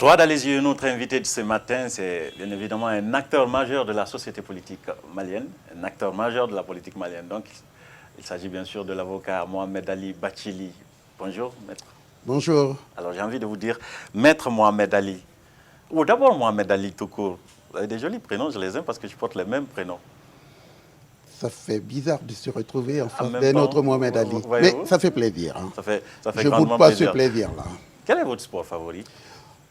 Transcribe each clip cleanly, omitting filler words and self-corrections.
Toad Alesi, notre invité de ce matin, c'est bien évidemment un acteur majeur de la société politique malienne, un acteur majeur de la politique malienne. Donc, il s'agit bien sûr de l'avocat Mohamed Ali Bathily. Bonjour, maître. Bonjour. Alors, j'ai envie de vous dire, maître Mohamed Ali, ou d'abord Mohamed Ali tout court. Vous avez des jolis prénoms, je les aime parce que je porte les mêmes prénoms. Ça fait bizarre de se retrouver en face même d'un temps, autre Mohamed Ali. Mais ça fait plaisir. Hein. Ça fait je ne boude pas ce plaisir-là. Quel est votre sport favori?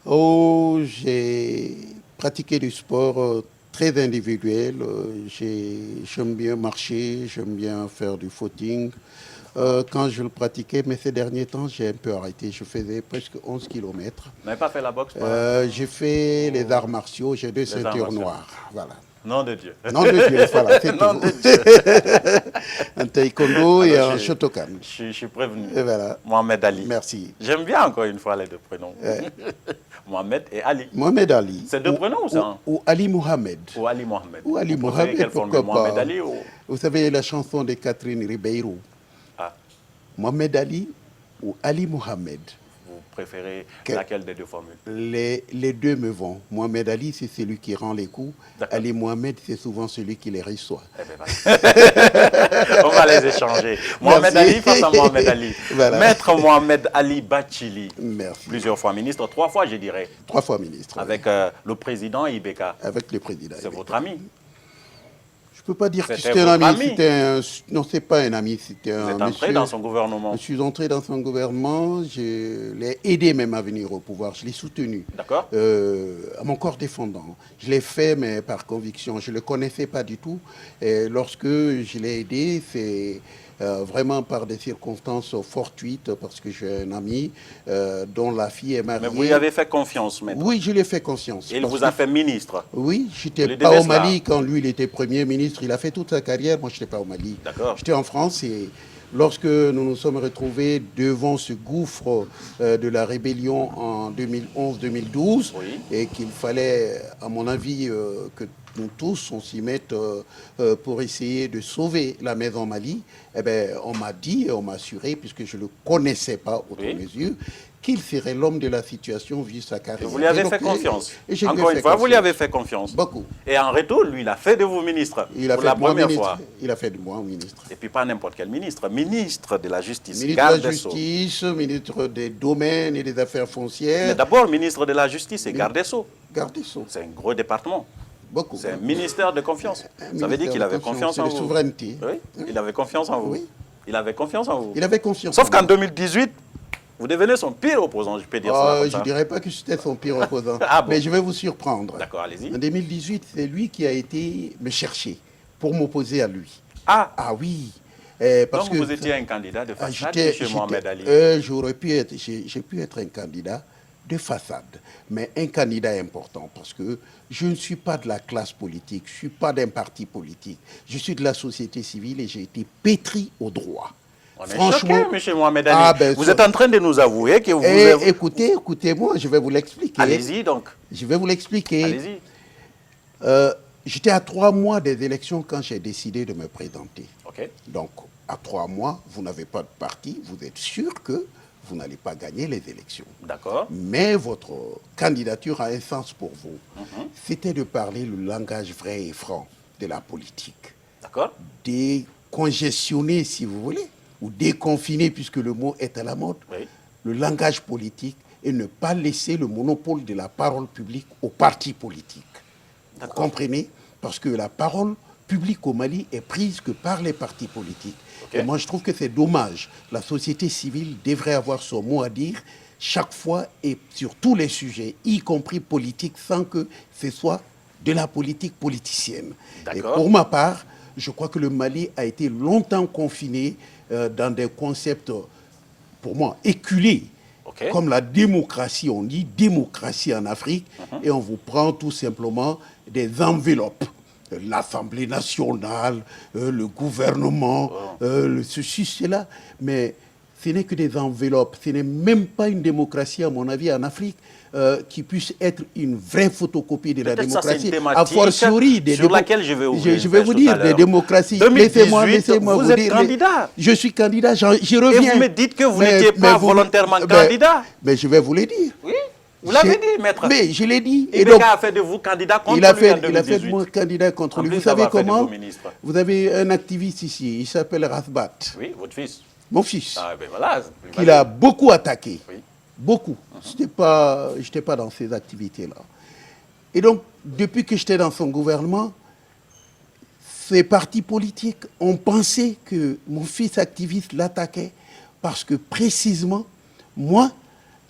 Oh, j'ai pratiqué du sport très individuel. J'aime bien marcher, j'aime bien faire du footing. Quand je le pratiquais, mais ces derniers temps, j'ai un peu arrêté. Je faisais presque 11 km. Vous n'avez pas fait la boxe? J'ai fait les arts martiaux, j'ai 2 ceintures noires. Voilà. Nom de Dieu. Nom de Dieu, voilà, c'est tout. De Dieu. Un taekwondo et un Shotokan. Je suis prévenu. Et voilà. Mohamed Ali. Merci. J'aime bien encore une fois les deux prénoms. Mohamed et Ali. Mohamed Ali. C'est deux prénoms ou ça? Ou Ali Mohamed. Ou Ali Mohamed. Ou Ali Mohamed, pourquoi pas. Mohamed Ali ou... Vous savez la chanson de Catherine Ribeiro. Ah. Mohamed Ali ou Ali Mohamed. Vous préférez laquelle des deux formules? Les deux me vont. Mohamed Ali, c'est celui qui rend les coups. Ali Mohamed, c'est souvent celui qui les reçoit. Eh bien, on va les échanger. Mohamed Ali face à Mohamed Ali. Voilà. Maître Mohamed Ali Bathily. Merci. Plusieurs fois ministre, 3 fois, je dirais. 3 fois ministre. Avec le président Ibeka. Avec le président. C'est votre ami? Je ne peux pas dire que c'était un ami. Non, ce n'est pas un ami. C'était un Vous êtes entré dans son gouvernement? Je suis entré dans son gouvernement. Je l'ai aidé même à venir au pouvoir. Je l'ai soutenu. D'accord. À mon corps défendant. Je l'ai fait, mais par conviction. Je ne le connaissais pas du tout. Et lorsque je l'ai aidé, c'est vraiment par des circonstances fortuites, parce que j'ai un ami dont la fille est mariée. Mais vous lui avez fait confiance, maître? Oui, je lui ai fait confiance. Il vous a fait ministre? Oui, je n'étais pas au Mali quand lui, il était Premier ministre. Il a fait toute sa carrière. Moi, je n'étais pas au Mali. D'accord. J'étais en France et lorsque nous nous sommes retrouvés devant ce gouffre de la rébellion en 2011-2012, oui, et qu'il fallait, à mon avis, que nous tous, on s'y mette pour essayer de sauver la maison Mali, eh bien, on m'a dit, on m'a assuré, puisque je ne le connaissais pas autour de mes yeux, qu'il serait l'homme de la situation vu sa carrière. Et vous lui avez fait confiance? Et encore une fois, vous lui avez fait confiance? Beaucoup. Et en retour, lui, il a fait de vous ministre pour la première fois. Il a fait de moi ministre. Et puis pas n'importe quel ministre, ministre de la Justice, ministre de la Justice, ministre des Domaines et des Affaires foncières. Mais d'abord, ministre de la Justice et garde des Sceaux. Garde des Sceaux. C'est un gros département. Beaucoup. C'est un ministère de confiance. Ça veut dire qu'il avait confiance en vous. De souveraineté. Oui, il avait confiance en vous. Oui. Il avait confiance en vous. Il avait confiance. Sauf qu'en 2018, vous devenez son pire opposant, je peux dire ça. Je ne dirais pas que c'était son pire opposant. Ah bon? Mais je vais vous surprendre. D'accord, allez-y. En 2018, c'est lui qui a été me chercher pour m'opposer à lui. Ah, oui. Parce que vous étiez un candidat de façade chez Mohamed Ali. J'ai pu être un candidat de façade, mais un candidat important parce que je ne suis pas de la classe politique, je ne suis pas d'un parti politique, je suis de la société civile et j'ai été pétri au droit. Franchement, M. Mohamed Ali, vous êtes en train de nous avouer que vous... Écoutez-moi, je vais vous l'expliquer. Allez-y donc. Je vais vous l'expliquer. Allez-y. J'étais à 3 mois des élections quand j'ai décidé de me présenter. Ok. Donc, à 3 mois, vous n'avez pas de parti, vous êtes sûr que vous n'allez pas gagner les élections. D'accord. Mais votre candidature a un sens pour vous. C'était de parler le langage vrai et franc de la politique. D'accord. Décongestionner, si vous voulez, ou déconfiner, puisque le mot est à la mode, le langage politique et ne pas laisser le monopole de la parole publique aux partis politiques. Vous comprenez? Parce que la parole publique au Mali est prise que par les partis politiques. Et moi, je trouve que c'est dommage. La société civile devrait avoir son mot à dire chaque fois et sur tous les sujets, y compris politiques, sans que ce soit de la politique politicienne. Et pour ma part, je crois que le Mali a été longtemps confiné dans des concepts, pour moi, éculés. Comme la démocratie, on dit démocratie en Afrique, et on vous prend tout simplement des enveloppes. L'Assemblée nationale, le gouvernement, ceci, cela. Mais ce n'est que des enveloppes. Ce n'est même pas une démocratie, à mon avis, en Afrique, qui puisse être une vraie photocopie de la démocratie. A fortiori, sur laquelle je vais vous dire des démocraties. Laissez-moi vous êtes candidat. Je suis candidat, j'y reviens. Et vous me dites que vous n'étiez pas volontairement candidat. Mais je vais vous le dire. Oui. Vous l'avez dit, maître. Mais je l'ai dit. Et donc, a fait de vous candidat contre lui en 2018. Il a fait de moi candidat contre lui. Vous savez comment? Vous avez un activiste ici, il s'appelle Rathbat. Oui, votre fils. Mon fils. Ah, ben voilà. Qu'il a beaucoup attaqué. Oui. Beaucoup. Je n'étais pas dans ces activités-là. Et donc, depuis que j'étais dans son gouvernement, ces partis politiques ont pensé que mon fils activiste l'attaquait parce que précisément, moi,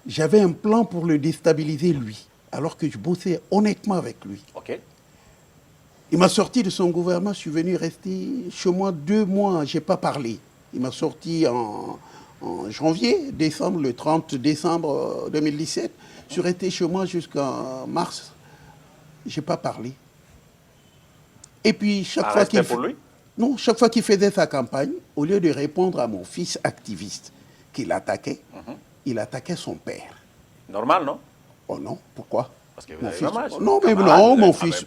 j'avais un plan pour le déstabiliser lui, alors que je bossais honnêtement avec lui. Ok. Il m'a sorti de son gouvernement, je suis venu rester chez moi 2 mois, je n'ai pas parlé. Il m'a sorti en janvier, décembre, le 30 décembre 2017. Je suis resté chez moi jusqu'en mars. Je n'ai pas parlé. Et puis, chaque fois qu'il faisait sa campagne, au lieu de répondre à mon fils activiste qu'il attaquait, il attaquait son père. Normal, non? Oh non, pourquoi? Parce que vous avez dommage. Non, mais non, mon fils.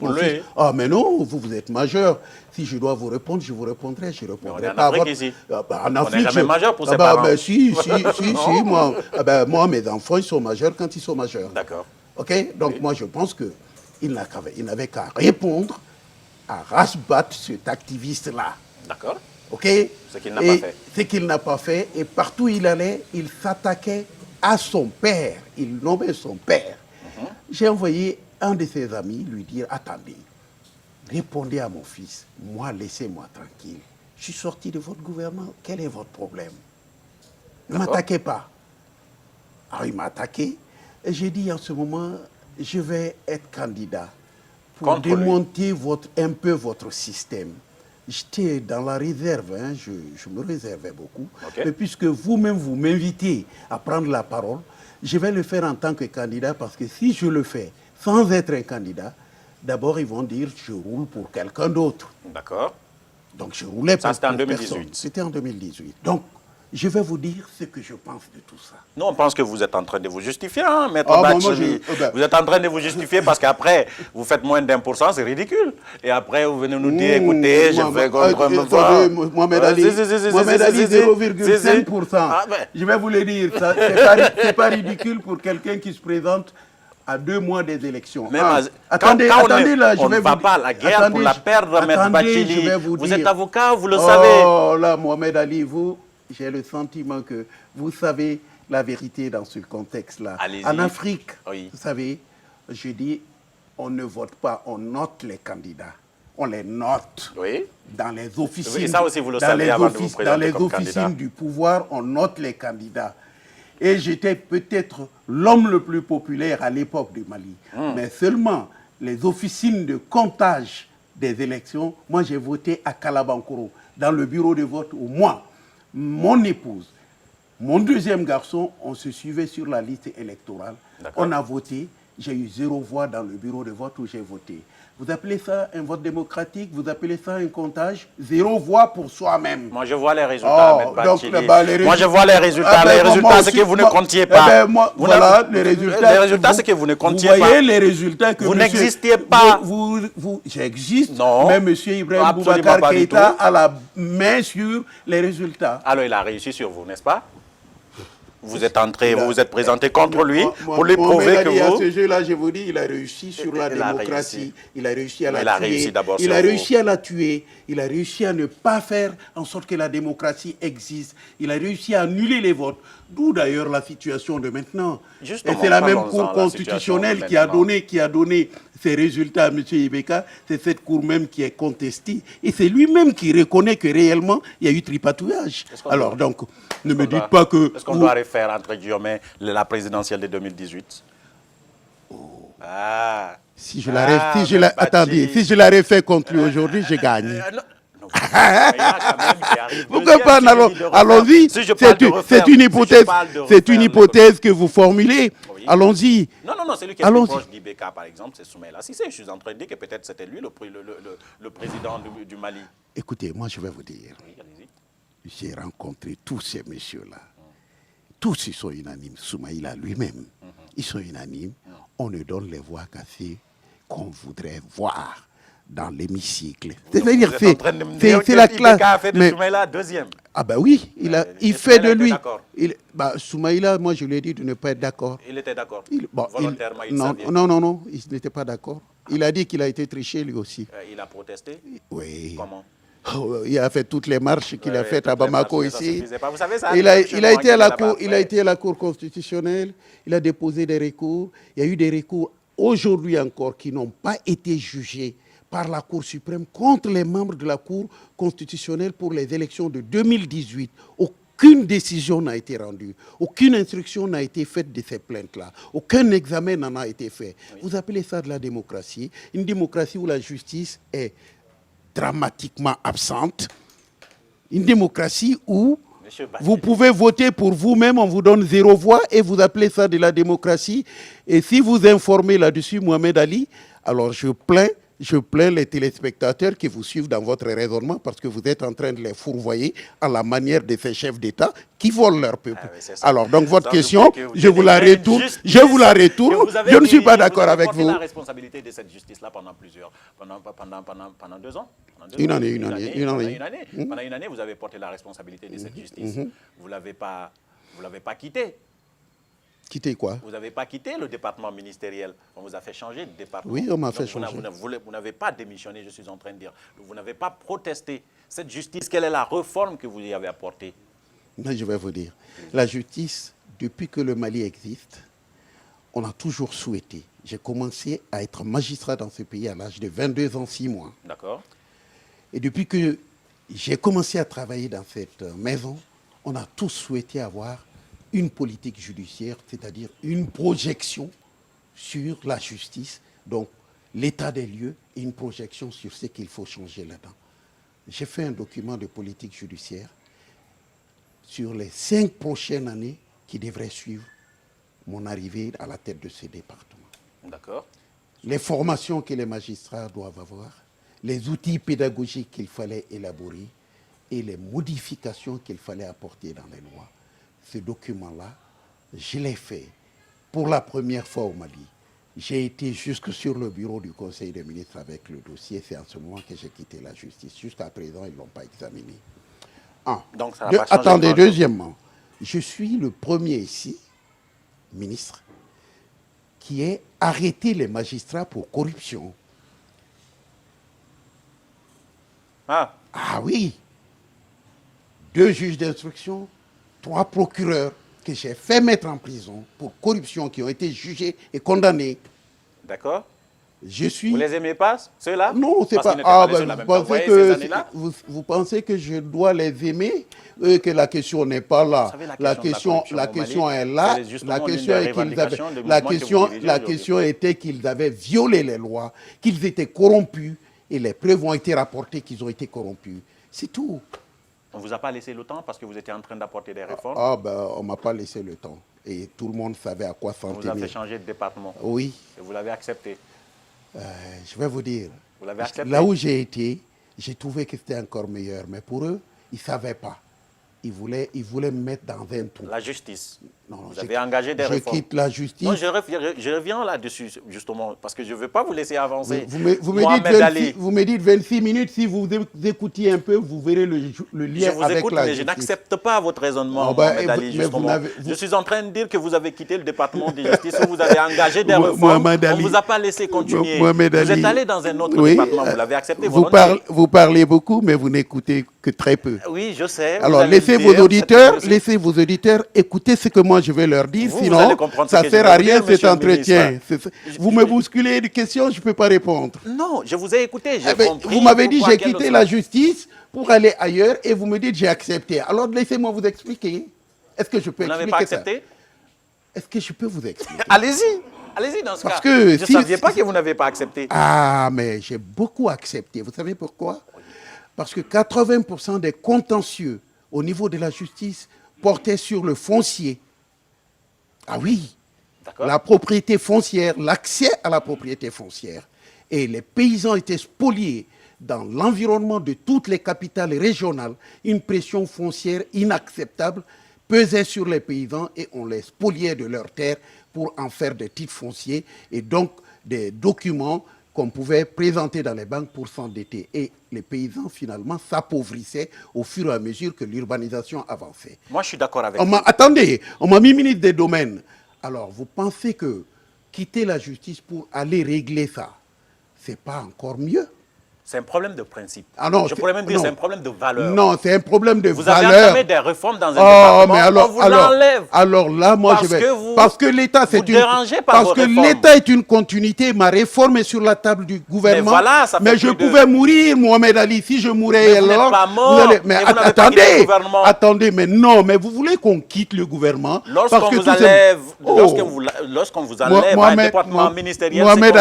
Ah, mais non, vous êtes majeur. Si je dois vous répondre, je vous répondrai. Je répondrai on est en Afrique ici. En Afrique, on est jamais majeur pour ses parents. Si, moi, moi, mes enfants, ils sont majeurs quand ils sont majeurs. D'accord. OK? Donc, moi, je pense qu'il n'avait qu'à répondre à Rathbat, cet activiste-là. D'accord. OK? Ce qu'il n'a pas fait. Ce qu'il n'a pas fait. Et partout où il allait, il s'attaquait à son père. Il nommait son père. J'ai envoyé un de ses amis lui dire, attendez, répondez à mon fils, moi, laissez-moi tranquille. Je suis sorti de votre gouvernement, quel est votre problème? Ne m'attaquez pas. Alors il m'a attaqué, et j'ai dit en ce moment, je vais être candidat pour démonter un peu votre système. J'étais dans la réserve, hein, je me réservais beaucoup, mais puisque vous-même vous m'invitez à prendre la parole, je vais le faire en tant que candidat parce que si je le fais sans être un candidat, d'abord ils vont dire je roule pour quelqu'un d'autre. D'accord. Donc je roulais pour c'était en 2018. C'était en 2018. Donc je vais vous dire ce que je pense de tout ça. Nous, on pense que vous êtes en train de vous justifier, hein, maître Bathily. Vous êtes en train de vous justifier parce qu'après, vous faites moins d'1%, c'est ridicule. Et après, vous venez nous dire, écoutez, je vais contre Mohamed Ali, 0,5%. Je vais vous le dire, ce n'est pas ridicule pour quelqu'un qui se présente à 2 mois des élections. Attendez, là, je vais vous dire. On ne va pas à la guerre pour la perdre, maître Bathily. Vous êtes avocat, vous le savez. Oh là, Mohamed Ali, j'ai le sentiment que vous savez la vérité dans ce contexte-là. En Afrique, vous savez, je dis, on ne vote pas, on note les candidats. On les note dans les officines. Et ça aussi, vous le savez avant de vous présenter dans les comme officines candidat. du pouvoir, on note les candidats. Et j'étais peut-être l'homme le plus populaire à l'époque du Mali. Mais seulement les officines de comptage des élections, moi j'ai voté à Kalabankoro, dans le bureau de vote où moi, mon épouse, mon deuxième garçon, on se suivait sur la liste électorale. On a voté. J'ai eu 0 voix dans le bureau de vote où j'ai voté. Vous appelez ça un vote démocratique? Vous appelez ça un comptage? 0 voix pour soi-même. Moi, je vois les résultats, maître Bathily. Moi, je vois les résultats. Les résultats, c'est que vous ne comptiez pas. Voilà, les résultats. Les résultats, c'est que vous ne comptiez pas. Vous voyez les résultats que vous n'existiez pas. J'existe. Non. Mais M. Ibrahim Boubacar Keïta a la main sur les résultats. Alors, il a réussi sur vous, n'est-ce pas? Vous êtes entré, vous vous êtes présenté contre lui pour lui prouver que vous... À ce jeu-là, je vous dis, il a réussi sur la démocratie. Il a réussi à la tuer. Il a réussi d'abord sur vous. Il a réussi à la tuer. Il a réussi à ne pas faire en sorte que la démocratie existe. Il a réussi à annuler les votes. D'où d'ailleurs la situation de maintenant. Justement, et c'est la même Cour constitutionnelle qui a donné ces résultats à M. Ibeka. C'est cette Cour même qui est contestée. Et c'est lui-même qui reconnaît que réellement, il y a eu tripatouillage. Alors donc, ne me dites pas que... Est-ce qu'on doit refaire, entre guillemets, la présidentielle de 2018? Si je la refais contre lui aujourd'hui, je gagne. Pourquoi pas? Allons-y. C'est une hypothèse que vous formulez. Allons-y. Non, c'est lui qui est plus proche d'Ibeka, par exemple, c'est Soumaïla Cissé. Je suis en train de dire que peut-être c'était lui le président du Mali. Écoutez, moi je vais vous dire. J'ai rencontré tous ces messieurs-là. Tous ils sont unanimes. Soumaïla lui-même, ils sont unanimes. On ne donne les voix qu'à ceux qu'on voudrait voir dans l'hémicycle. C'est-à-dire c'est la classe. A fait de Soumaïla deuxième. Ah ben oui, il fait de lui. Soumaïla, moi je lui ai dit de ne pas être d'accord. Il était d'accord. Volontairement, non, il n'était pas d'accord. Il a dit qu'il a été triché lui aussi. Il a protesté. Oui. Comment? Il a fait toutes les marches qu'il a faites à Bamako ici. Vous savez, ça il a été à la Cour constitutionnelle, il a déposé des recours. Il y a eu des recours aujourd'hui encore qui n'ont pas été jugés par la Cour suprême contre les membres de la Cour constitutionnelle pour les élections de 2018. Aucune décision n'a été rendue, aucune instruction n'a été faite de ces plaintes-là, aucun examen n'en a été fait. Oui. Vous appelez ça de la démocratie, une démocratie où la justice est dramatiquement absente, une démocratie où vous pouvez voter pour vous-même, on vous donne 0 voix et vous appelez ça de la démocratie. Et si vous informez là-dessus Mohamed Ali, alors je plains les téléspectateurs qui vous suivent dans votre raisonnement parce que vous êtes en train de les fourvoyer à la manière de ces chefs d'État qui volent leur peuple. Alors, donc votre question, je vous la retourne. Je ne suis pas d'accord avec vous. Vous avez porté la responsabilité de cette justice-là pendant 2 ans. Une année. Pendant une année, vous avez porté la responsabilité de cette justice. Vous ne l'avez pas quittée. Quitter quoi? Vous n'avez pas quitté le département ministériel. On vous a fait changer de département. Oui, on m'a fait changer. Vous n'avez pas démissionné, je suis en train de dire. Vous n'avez pas protesté. Cette justice, quelle est la réforme que vous y avez apportée? Mais je vais vous dire. La justice, depuis que le Mali existe, on a toujours souhaité. J'ai commencé à être magistrat dans ce pays à l'âge de 22 ans, 6 mois. D'accord. Et depuis que j'ai commencé à travailler dans cette maison, on a tous souhaité avoir une politique judiciaire, c'est-à-dire une projection sur la justice, donc l'état des lieux et une projection sur ce qu'il faut changer là-dedans. J'ai fait un document de politique judiciaire sur les 5 prochaines années qui devraient suivre mon arrivée à la tête de ce département. D'accord. Les formations que les magistrats doivent avoir, les outils pédagogiques qu'il fallait élaborer et les modifications qu'il fallait apporter dans les lois. Ce document-là, je l'ai fait pour la première fois au Mali. J'ai été jusque sur le bureau du Conseil des ministres avec le dossier. C'est en ce moment que j'ai quitté la justice. Jusqu'à présent, ils ne l'ont pas examiné. Donc, ça n'a pas changé. Attendez, deuxièmement, je suis le premier ici, ministre, qui ait arrêté les magistrats pour corruption. Ah oui. 2 juges d'instruction, 3 procureurs que j'ai fait mettre en prison pour corruption qui ont été jugés et condamnés. D'accord. Vous les aimez pas, ceux-là? Non, c'est pas. Vous pensez que je dois les aimer, que la question n'est pas là. La question est là. La question était qu'ils avaient violé les lois, qu'ils étaient corrompus, et les preuves ont été rapportées qu'ils ont été corrompus. C'est tout. On ne vous a pas laissé le temps parce que vous étiez en train d'apporter des réformes? On ne m'a pas laissé le temps. Et tout le monde savait à quoi s'en tenir. On vous a fait changer de département? Oui. Et vous l'avez accepté? Je vais vous dire. Vous l'avez accepté? Là où j'ai été, j'ai trouvé que c'était encore meilleur. Mais pour eux, ils ne savaient pas. Ils voulaient me mettre dans un trou. La justice. Non, vous avez engagé des réformes. Je quitte la justice. Non, je reviens là-dessus, justement, parce que je ne veux pas vous laisser avancer. Vous me dites 26 minutes, si vous écoutiez un peu, vous verrez le lien avec la justice. Mais je n'accepte pas votre raisonnement, Mohamed Ali, justement. Je suis en train de dire que vous avez quitté le département de justice où vous avez engagé des réformes. On ne vous a pas laissé continuer. Vous êtes allé dans un autre département, vous l'avez accepté volontiers. Vous parlez beaucoup, mais vous n'écoutez que très peu. Oui, je sais. Alors, laissez vos auditeurs écouter ce que moi je vais leur dire, sinon ça ne sert à rien cet entretien. Vous me bousculez des questions, je ne peux pas répondre. Non, je vous ai écouté, j'ai compris. Vous m'avez dit j'ai quitté la justice pour aller ailleurs et vous me dites j'ai accepté. Alors laissez-moi vous expliquer. Est-ce que je peux expliquer ça? Vous n'avez pas accepté? Est-ce que je peux vous expliquer? Allez-y dans ce cas. Je ne savais pas que vous n'avez pas accepté. Ah, mais j'ai beaucoup accepté. Vous savez pourquoi? Parce que 80% des contentieux au niveau de la justice portaient sur le foncier. Ah oui, la propriété foncière, l'accès à la propriété foncière. Et les paysans étaient spoliés dans l'environnement de toutes les capitales régionales. Une pression foncière inacceptable pesait sur les paysans et on les spoliait de leurs terres pour en faire des titres fonciers et donc des documents qu'on pouvait présenter dans les banques pour s'endetter. Et les paysans, finalement, s'appauvrissaient au fur et à mesure que l'urbanisation avançait. Moi, je suis d'accord avec vous. Attendez, on m'a mis ministre des Domaines. Alors, vous pensez que quitter la justice pour aller régler ça, c'est pas encore mieux? C'est un problème de principe. Ah non, je pourrais même dire que c'est un problème de valeur. Non, c'est un problème de valeur. Vous avez entamé des réformes dans un département, mais alors, on vous l'enlève. Alors là, moi, parce je vais... Que vous, parce que l'État, c'est une... Parce que l'État est une continuité. Ma réforme est sur la table du gouvernement. Mais, voilà, ça fait je pouvais mourir, Mohamed Ali. Si je mourais mais alors... Vous n'êtes pas mort. Mais attendez, attendez, mais non, mais vous voulez qu'on quitte le gouvernement? Lorsqu'on vous enlève, lorsqu'on vous enlève un département ministériel, Mohamed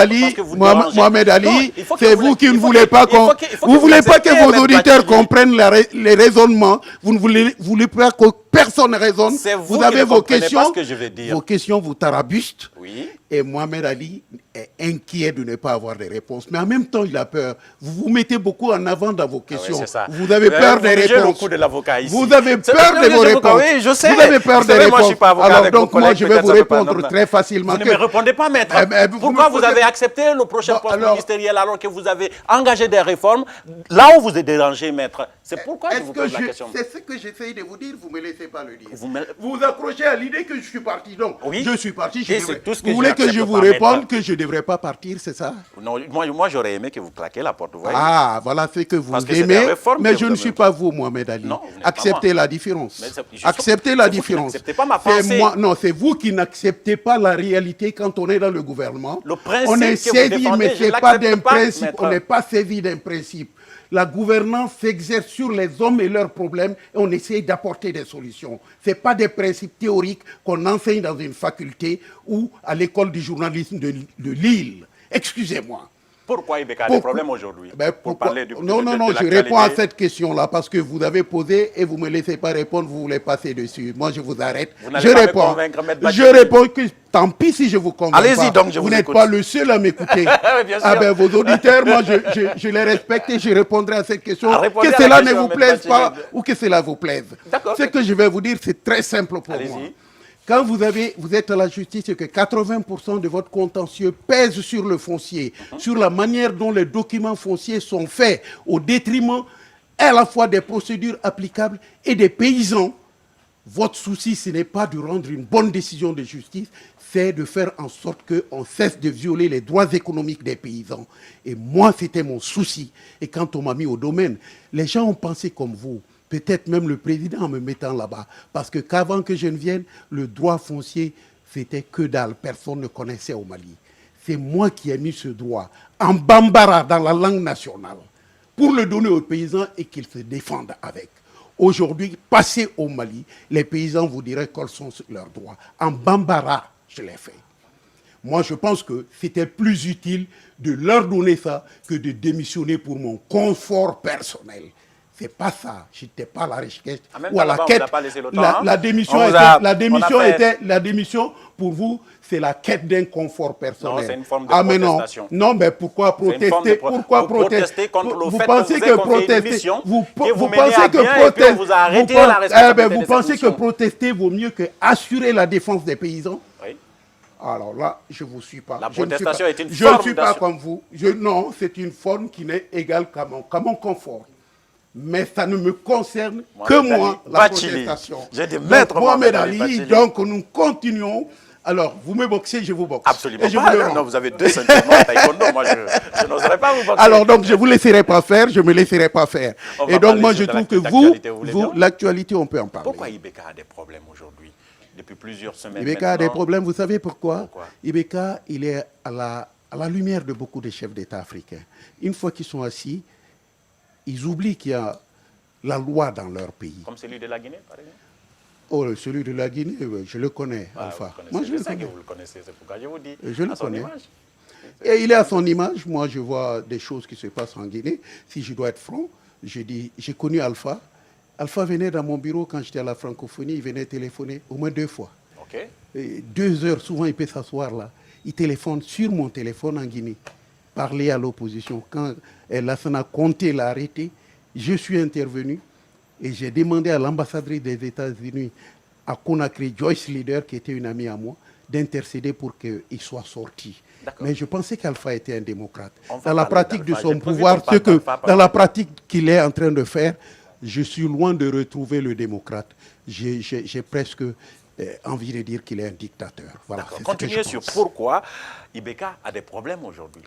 Ali, c'est vous qui ne voulez pas qu'on... Vous ne voulez pas que vos auditeurs comprennent les raisonnements. Vous ne voulez pas que personne raisonne. Vous avez vos questions. Pas ce que je vais dire. Vos questions vous tarabustent. Oui. Et Mohamed Ali est inquiet de ne pas avoir des réponses. Mais en même temps, il a peur. Vous vous mettez beaucoup en avant dans vos questions. Ah oui, ça. Vous avez peur des réponses. Le coup de l'avocat ici. Vous avez peur de vos réponses. Oui, je sais. Vous avez peur des réponses. Moi, je suis pas avocat. Alors donc, moi, je vais vous répondre très facilement. Vous ne me répondez pas, maître. Pourquoi vous avez accepté le prochain poste ministériel alors que vous avez engagé des réformes là où vous êtes dérangé, maître? C'est pourquoi je vous pose la question. C'est ce que j'essaye de vous dire, vous ne me laissez pas le dire. Vous vous accrochez à l'idée que je suis parti. Donc, oui. Je suis parti. Vous voulez que je vous réponde que je ne devrais pas partir, c'est ça? Non, moi j'aurais aimé que vous claquiez la porte. Vous voyez. Ah, voilà ce que vous aimez. Mais je ne suis pas vous, Mohamed Ali. Non, acceptez la différence. Acceptez la différence. N'acceptez pas ma pensée. Non, c'est vous qui n'acceptez pas la réalité quand on est dans le gouvernement. Le principe on est saisi, mais ce n'est pas d'un principe. Maître. On n'est pas saisi d'un principe. La gouvernance s'exerce sur les hommes et leurs problèmes et on essaye d'apporter des solutions. Ce n'est pas des principes théoriques qu'on enseigne dans une faculté ou à l'école du journalisme de Lille. Excusez-moi. Pourquoi Ibeka a des problèmes aujourd'hui? Non, je réponds à cette question-là parce que vous avez posé et vous ne me laissez pas répondre, vous voulez passer dessus. Moi, je vous arrête. Je réponds que tant pis si je vous convainc. Allez-y donc, je vous n'êtes pas le seul à m'écouter. Vos auditeurs, moi, je les respecte et je répondrai à cette question. Que cela ne vous plaise pas ou que cela vous plaise. Ce que je vais vous dire, c'est très simple pour moi. Quand vous êtes à la justice et que 80% de votre contentieux pèse sur le foncier, sur la manière dont les documents fonciers sont faits, au détriment à la fois des procédures applicables et des paysans, votre souci, ce n'est pas de rendre une bonne décision de justice, c'est de faire en sorte qu'on cesse de violer les droits économiques des paysans. Et moi, c'était mon souci. Et quand on m'a mis au domaine, les gens ont pensé comme vous. Peut-être même le président en me mettant là-bas. Parce que qu'avant que je ne vienne, le droit foncier, c'était que dalle. Personne ne connaissait au Mali. C'est moi qui ai mis ce droit en bambara dans la langue nationale pour le donner aux paysans et qu'ils se défendent avec. Aujourd'hui, passez au Mali, les paysans vous diraient quels sont leurs droits. En bambara, je l'ai fait. Moi, je pense que c'était plus utile de leur donner ça que de démissionner pour mon confort personnel. C'est pas ça. Je n'étais pas à la recherche ou à la quête. La démission, pour vous, c'est la quête d'un confort personnel. Non, c'est une forme de protestation. Non, mais pourquoi protester? Pourquoi protester contre le fait pensez que vous avez une mission vous pensez que vous arrêtez la responsabilité vous pensez que protester vaut mieux que assurer la défense des paysans? Oui. Alors là, je ne vous suis pas. La protestation est une forme. Je ne suis pas comme vous. Non, c'est une forme qui n'est égale qu'à mon confort. Mais ça ne me concerne que moi, la protestation. J'ai des maîtres Mohamed Ali, donc nous continuons. Alors, vous me boxez, je vous boxe. Absolument pas. Non, vous avez 2 ceintures en taekwondo. Moi, je n'oserais pas vous boxer. Alors, donc, je ne vous laisserai pas faire, je ne me laisserai pas faire. Et donc, moi, je trouve que vous, l'actualité, on peut en parler. Pourquoi Ibeka a des problèmes aujourd'hui? Depuis plusieurs semaines Ibeka a des problèmes, vous savez pourquoi? Ibeka, il est à la lumière de beaucoup de chefs d'État africains. Une fois qu'ils sont assis, ils oublient qu'il y a la loi dans leur pays. Comme celui de la Guinée, par exemple? Oh, celui de la Guinée, je le connais, Alpha. Moi, je sais que vous le connaissez, c'est pourquoi je vous dis. Je le connais. Et il est à son image. Moi, je vois des choses qui se passent en Guinée. Si je dois être franc, je dis, j'ai connu Alpha. Alpha venait dans mon bureau quand j'étais à la francophonie, il venait téléphoner au moins 2 fois. OK. Et 2 heures, souvent, il peut s'asseoir là. Il téléphone sur mon téléphone en Guinée. Parler à l'opposition. Quand Lassana Conté l'a arrêté, je suis intervenu et j'ai demandé à l'ambassadrice des États-Unis à Conakry, Joyce Leader, qui était une amie à moi, d'intercéder pour qu'il soit sorti. Mais je pensais qu'Alpha était un démocrate. Dans la pratique de son pouvoir, dans la pratique qu'il est en train de faire, je suis loin de retrouver le démocrate. J'ai presque envie de dire qu'il est un dictateur. Voilà, continuez sur pourquoi Ibeka a des problèmes aujourd'hui.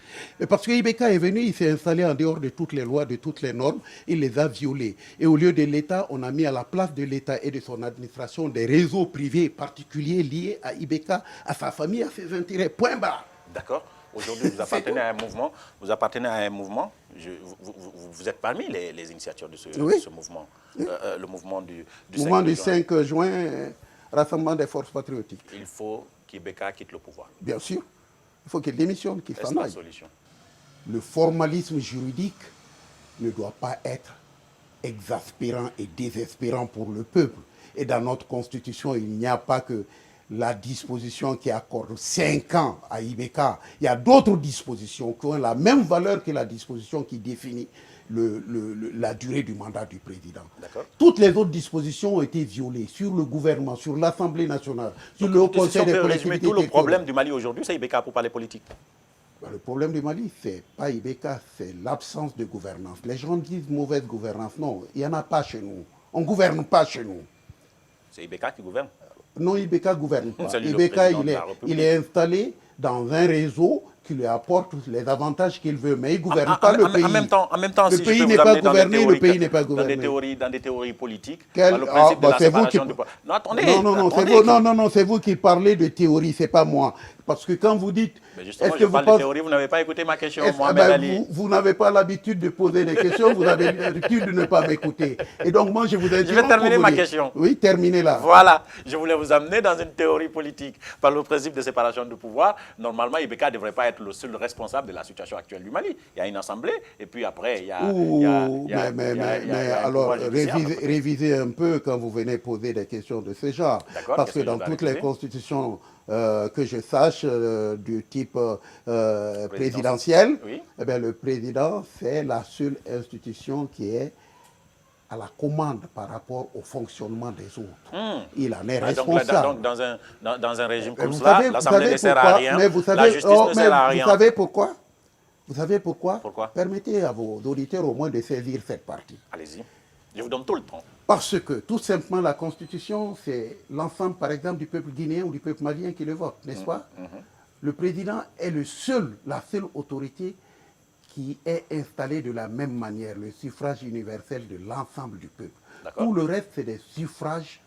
Parce que Ibeka est venu, il s'est installé en dehors de toutes les lois, de toutes les normes, il les a violées. Et au lieu de l'État, on a mis à la place de l'État et de son administration des réseaux privés particuliers liés à Ibeka, à sa famille, à ses intérêts. Point barre. D'accord. Aujourd'hui, vous appartenez à un mouvement. Vous êtes parmi les initiateurs de ce mouvement. Le mouvement du 5 juin. Rassemblement des forces patriotiques. Il faut qu'Ibeka quitte le pouvoir. Bien sûr. Il faut qu'il démissionne, qu'il s'en aille. C'est la solution. Le formalisme juridique ne doit pas être exaspérant et désespérant pour le peuple. Et dans notre Constitution, il n'y a pas que la disposition qui accorde 5 ans à Ibeka. Il y a d'autres dispositions qui ont la même valeur que la disposition qui définit la durée du mandat du président. Toutes les autres dispositions ont été violées sur le gouvernement, sur l'Assemblée nationale, sur le Haut Conseil des collectivités. Tout le problème du Mali aujourd'hui, c'est Ibeka pour parler politique. Le problème du Mali, c'est pas Ibeka, c'est l'absence de gouvernance. Les gens disent mauvaise gouvernance. Non, il n'y en a pas chez nous. On ne gouverne pas chez nous. C'est Ibeka qui gouverne? Non, Ibeka ne gouverne pas. Ibeka, il est installé dans un réseau qui lui apporte les avantages qu'il veut, mais il ne gouverne pas le pays. En même temps, le pays n'est pas gouverné, le pays n'est pas gouverné. Dans des théories politiques, le principe de la séparation du pouvoir. Non, attendez. Non, c'est vous qui parlez de théorie, ce n'est pas moi. Parce que quand vous dites... Mais justement, je parle de théorie, vous n'avez pas écouté ma question, Mohamed Ali. Vous n'avez pas l'habitude de poser des questions, vous avez l'habitude de ne pas m'écouter. Et donc moi, je vous ai dit... Je vais terminer ma question. Oui, terminez-la. Voilà, je voulais vous amener dans une théorie politique. Par le principe de séparation du pouvoir, normalement, Ibeka ne devrait pas être le seul responsable de la situation actuelle du Mali. Il y a une assemblée, et puis après, il y a... alors, révisez un peu quand vous venez poser des questions de ce genre. Parce que dans toutes les constitutions... que je sache, du type présidentiel, eh bien, le président, c'est la seule institution qui est à la commande par rapport au fonctionnement des autres. Il en est responsable. Donc, dans un régime comme cela, l'Assemblée ne sert à rien, la justice ne sert à rien. Vous savez pourquoi? Vous savez pourquoi? Pourquoi? Permettez à vos auditeurs au moins de saisir cette partie. Allez-y. Je vous donne tout le temps. Parce que, tout simplement, la Constitution, c'est l'ensemble, par exemple, du peuple guinéen ou du peuple malien qui le vote, n'est-ce pas? Le président est la seule autorité qui est installée de la même manière, le suffrage universel de l'ensemble du peuple. Tout le reste, c'est des suffrages,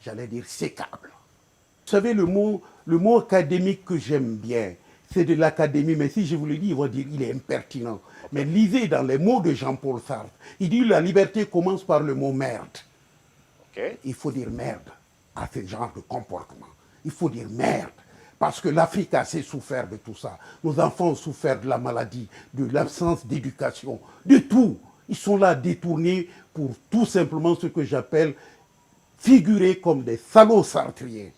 j'allais dire, sécables. Vous savez, le mot académique que j'aime bien, c'est de l'académie, mais si je vous le dis, ils vont dire qu'il est impertinent. Mais lisez dans les mots de Jean-Paul Sartre. Il dit la liberté commence par le mot merde. Il faut dire merde à ce genre de comportement. Il faut dire merde. Parce que l'Afrique a assez souffert de tout ça. Nos enfants ont souffert de la maladie, de l'absence d'éducation, de tout. Ils sont là détournés pour tout simplement ce que j'appelle figurer comme des salauds sartriens.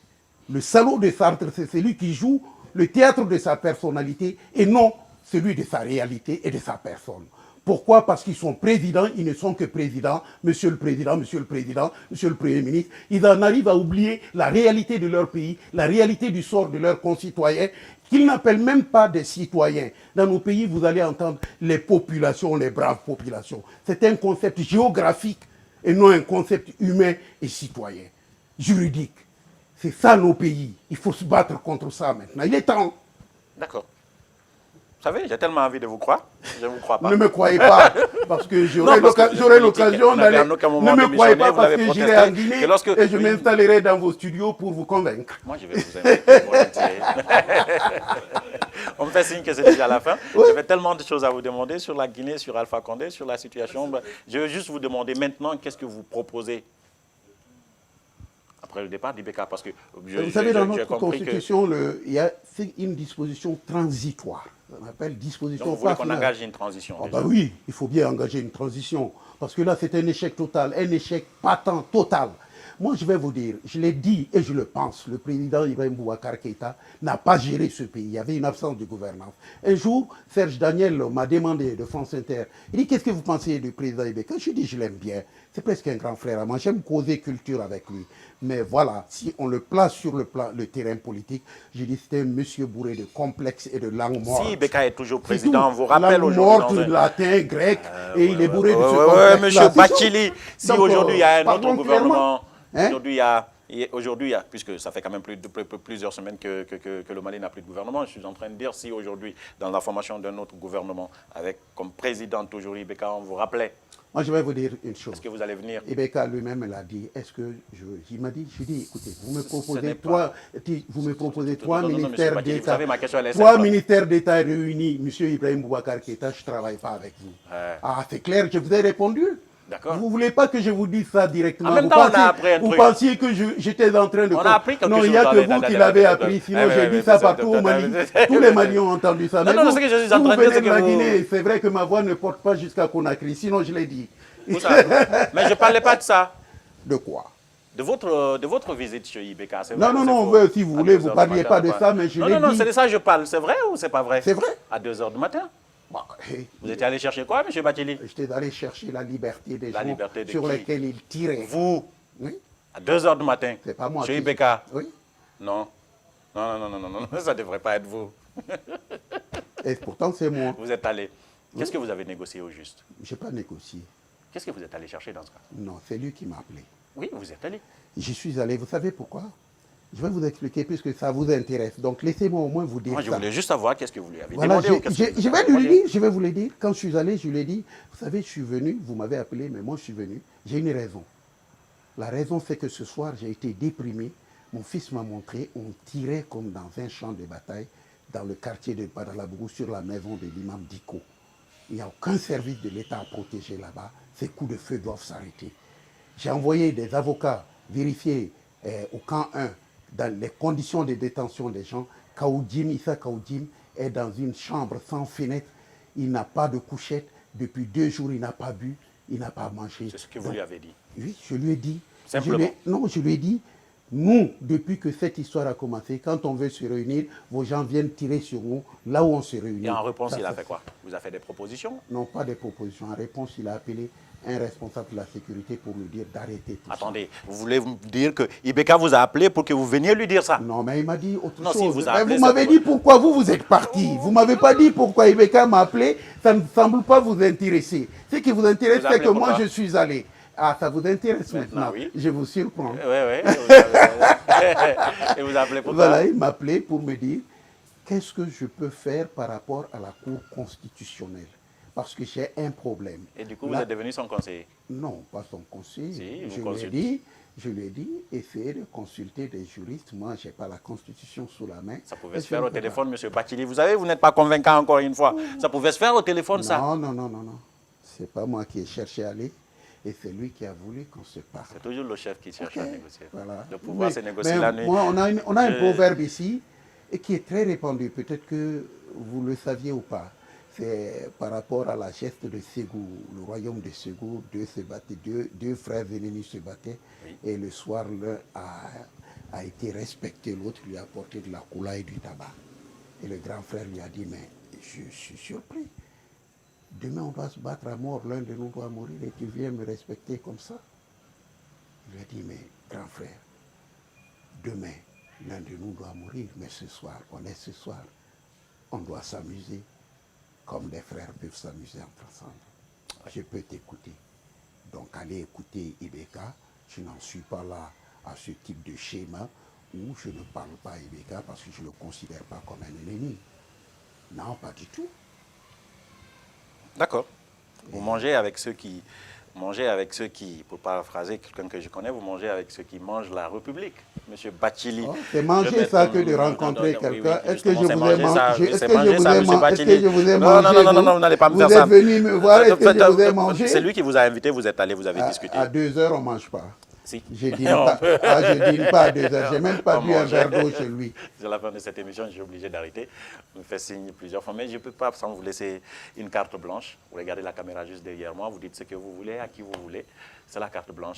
Le salaud de Sartre, c'est celui qui joue le théâtre de sa personnalité et non celui de sa réalité et de sa personne. Pourquoi? Parce qu'ils sont présidents, ils ne sont que présidents, monsieur le président, monsieur le président, monsieur le premier ministre. Ils en arrivent à oublier la réalité de leur pays, la réalité du sort de leurs concitoyens, qu'ils n'appellent même pas des citoyens. Dans nos pays, vous allez entendre les populations, les braves populations. C'est un concept géographique et non un concept humain et citoyen, juridique. C'est ça nos pays. Il faut se battre contre ça maintenant. Il est temps. D'accord. Vous savez, j'ai tellement envie de vous croire, je ne vous crois pas. Ne me croyez pas, parce que j'aurai l'occasion d'aller... Ne me croyez pas parce que j'irai en Guinée et je m'installerai dans vos studios pour vous convaincre. Moi, je vais vous inviter volontiers. On me fait signe que c'est déjà la fin. Oui. J'avais tellement de choses à vous demander sur la Guinée, sur Alpha Condé, sur la situation. Je veux juste vous demander maintenant, qu'est-ce que vous proposez après le départ d'Ibeka, parce que vous savez, dans notre constitution, il y a une disposition transitoire. On appelle disposition. Donc vous voulez qu'on engage une transition? Ben oui, il faut bien engager une transition. Parce que là, c'est un échec total, un échec patent total. Moi, je vais vous dire, je l'ai dit et je le pense, le président Ibrahim Boubacar Keïta n'a pas géré ce pays. Il y avait une absence de gouvernance. Un jour, Serge Daniel m'a demandé de France Inter, il dit, qu'est-ce que vous pensez du président Ibeka? Je dis, je l'aime bien. C'est presque un grand frère à moi. J'aime causer culture avec lui. Mais voilà, si on le place sur le terrain politique, je dis, c'est un monsieur bourré de complexes et de langue morte. Si Ibeka est toujours président, on vous rappelle aujourd'hui. Langue morte, latin, grec, et il est bourré de ce complexe. Oui, monsieur Bathily, si aujourd'hui il y a un autre pardon, gouvernement, hein? aujourd'hui, il y a, puisque ça fait quand même plusieurs semaines que le Mali n'a plus de gouvernement, je suis en train de dire, si aujourd'hui, dans la formation d'un autre gouvernement, avec comme président toujours Ibeka, on vous rappelait. Moi, je vais vous dire une chose. Est-ce que vous allez venir? Ibeka lui-même l'a dit. Est-ce que il m'a dit, je dis, écoutez, vous me proposez trois ministères d'État. Trois ministères d'État réunis, monsieur Ibrahim Boubacar Keïta, je ne travaille pas avec vous. Ah, c'est clair, je vous ai répondu. Vous ne voulez pas que je vous dise ça directement. En même temps, on a appris un truc. Vous pensiez que j'étais en train de... On a appris quelque chose. Non, il n'y a que vous qui l'avez appris. Sinon, j'ai dit ça partout au Mali. Tous les Maliens ont entendu ça. Non, non, ce que je suis en train de dire, c'est que la Guinée, c'est vrai que ma voix ne porte pas jusqu'à Conakry. Sinon, je l'ai dit. Mais je ne parlais pas de ça. De quoi? De votre visite chez Ibeka. Non, non, non, si vous voulez, vous ne parliez pas de ça, mais je l'ai dit. Non, non, c'est de ça que je parle. C'est vrai ou c'est pas vrai? C'est vrai. À 2 h du matin. Bah, vous étiez allé chercher quoi, M. Bathily? J'étais allé chercher la liberté des gens sur qui? lesquels ils tiraient. Vous? Oui. À 2 h du matin? C'est pas moi. Chez Ibeka? Oui. Non. Non, non, non, non, non, ça ne devrait pas être vous. Et pourtant, c'est moi. Vous êtes allé. Qu'est-ce que vous avez négocié au juste? Je n'ai pas négocié. Qu'est-ce que vous êtes allé chercher dans ce cas? Non, c'est lui qui m'a appelé. Oui, vous êtes allé. Je suis allé. Vous savez pourquoi? Je vais vous expliquer puisque ça vous intéresse. Donc, laissez-moi au moins vous dire ça. Moi, je voulais juste savoir qu'est-ce que vous lui avez voilà, demandé. Je vais lui dire, je vais vous le dire. Quand je suis allé, je lui ai dit, vous savez, je suis venu, vous m'avez appelé, mais moi, je suis venu. J'ai une raison. La raison, c'est que ce soir, j'ai été déprimé. Mon fils m'a montré, on tirait comme dans un champ de bataille dans le quartier de Badalabougou sur la maison de l'imam Diko. Il n'y a aucun service de l'État à protéger là-bas. Ces coups de feu doivent s'arrêter. J'ai envoyé des avocats vérifier au camp 1 dans les conditions de détention des gens. Issa Kaoudim est dans une chambre sans fenêtre. Il n'a pas de couchette. Depuis 2 jours, il n'a pas bu, il n'a pas mangé. C'est ce que vous lui avez dit? Oui, je lui ai dit. Simplement? Je lui ai dit, nous, depuis que cette histoire a commencé, quand on veut se réunir, vos gens viennent tirer sur nous, là où on se réunit. Et en réponse, il a fait quoi? Vous a fait des propositions? Non, pas des propositions. En réponse, il a appelé un responsable de la sécurité pour lui dire d'arrêter tout ça. Attendez, vous voulez me dire que Ibeka vous a appelé pour que vous veniez lui dire ça? Non, mais il m'a dit autre chose. Si vous m'avez dit pourquoi vous êtes parti. Vous ne m'avez pas dit pourquoi Ibeka m'a appelé. Ça ne semble pas vous intéresser. Ce qui vous intéresse, c'est que moi, je suis allé. Ah, ça vous intéresse maintenant? Oui. Je vous surprends. Oui, oui. Et vous appelez pour voilà, il m'a appelé pour me dire qu'est-ce que je peux faire par rapport à la Cour constitutionnelle. Parce que j'ai un problème. Et du coup, vous êtes devenu son conseiller? Non, pas son conseiller. Si, je lui ai dit, essayez de consulter des juristes. Moi, je n'ai pas la Constitution sous la main. Ça pouvait se faire au téléphone, M. Bathily. Vous savez, vous n'êtes pas convaincant encore une fois. Ça pouvait se faire au téléphone, ça? Non, non, non, non, non. Ce n'est pas moi qui ai cherché à aller. Et c'est lui qui a voulu qu'on se parle. C'est toujours le chef qui cherche à négocier. Voilà. Le pouvoir, c'est négocier la nuit. Moi, on a un proverbe ici et qui est très répandu. Peut-être que vous le saviez ou pas. C'est par rapport à la geste de Ségou, le royaume de Ségou, deux frères ennemis se battaient, oui. Et le soir, l'un a été respecté, l'autre lui a apporté de la coula et du tabac. Et le grand frère lui a dit, mais je suis surpris. Demain, on doit se battre à mort, l'un de nous doit mourir, et tu viens me respecter comme ça? Il lui a dit, mais grand frère, demain, l'un de nous doit mourir, mais ce soir, on doit s'amuser. Comme les frères peuvent s'amuser ensemble. Je peux t'écouter. Donc, allez écouter Ibeka. Je n'en suis pas là à ce type de schéma où je ne parle pas à Ibeka parce que je ne le considère pas comme un ennemi. Non, pas du tout. D'accord. Vous mangez avec ceux qui... pour paraphraser quelqu'un que je connais, vous mangez avec ceux qui mangent la République. Monsieur Bathily. Oh, c'est manger ça que de rencontrer quelqu'un. Est-ce que je vous ai mangé? Est-ce que je vous ai mangé? Non, vous n'allez pas me faire ça. Vous êtes venu me voir, est-ce que je vous ai mangé? C'est lui qui vous a invité, vous êtes allé, vous avez discuté. À 2 heures, on ne mange pas. Si. Je ne dîne pas à 2 heures. Je n'ai même pas bu un verre d'eau chez lui. C'est la fin de cette émission, je suis obligé d'arrêter. Je me fais signe plusieurs fois, mais je ne peux pas sans vous laisser une carte blanche. Vous regardez la caméra juste derrière moi, vous dites ce que vous voulez, à qui vous voulez. C'est la carte blanche.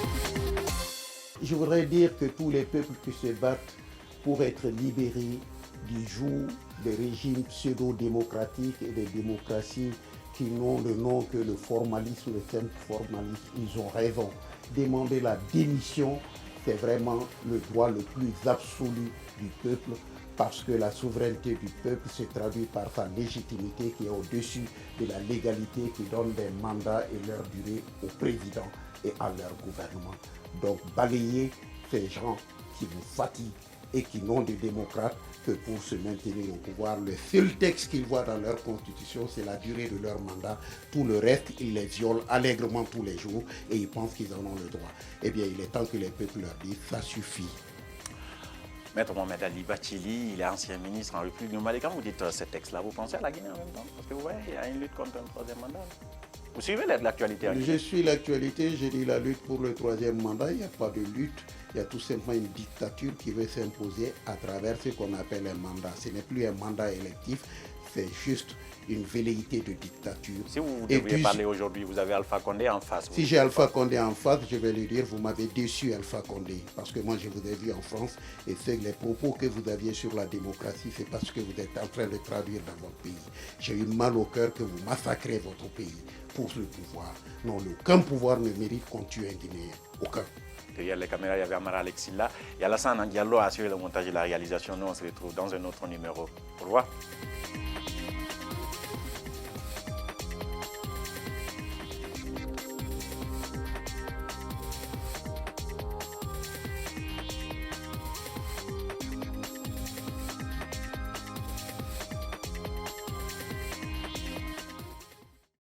je voudrais dire que tous les peuples qui se battent pour être libérés du joug des régimes pseudo-démocratiques et des démocraties qui n'ont le nom que le formalisme, le simple formalisme, ils ont raison. Demander la démission, c'est vraiment le droit le plus absolu du peuple, parce que la souveraineté du peuple se traduit par sa légitimité qui est au-dessus de la légalité qui donne des mandats et leur durée au président et à leur gouvernement. Donc balayer ces gens qui vous fatiguent et qui n'ont de démocrates que pour se maintenir au pouvoir. Le seul texte qu'ils voient dans leur constitution, c'est la durée de leur mandat. Tout le reste, ils les violent allègrement tous les jours et ils pensent qu'ils en ont le droit. Eh bien, il est temps que les peuples leur disent, ça suffit. Maître Mohamed Ali Bathily, il est ancien ministre en République du Mali. Quand vous dites ces textes-là, vous pensez à la Guinée en même temps? Parce que vous voyez, il y a une lutte contre un troisième mandat. Vous suivez l'actualité? Je suis l'actualité, j'ai dit la lutte pour le troisième mandat, il n'y a pas de lutte, il y a tout simplement une dictature qui veut s'imposer à travers ce qu'on appelle un mandat. Ce n'est plus un mandat électif, c'est juste une velléité de dictature. Si vous deviez parler aujourd'hui, vous avez Alpha Condé en face. Si j'ai Alpha Condé en face, je vais lui dire, vous m'avez déçu Alpha Condé, parce que moi je vous ai vu en France, et c'est les propos que vous aviez sur la démocratie, c'est parce que vous êtes en train de traduire dans votre pays. J'ai eu mal au cœur que vous massacrez votre pays pour le pouvoir. Non, aucun pouvoir ne mérite qu'on tue un Guinéen. Aucun. Derrière les caméras, il y avait Amara Alexilla. Il y a Alassane Diallo à assurer le montage et la réalisation. Nous, on se retrouve dans un autre numéro. Au revoir.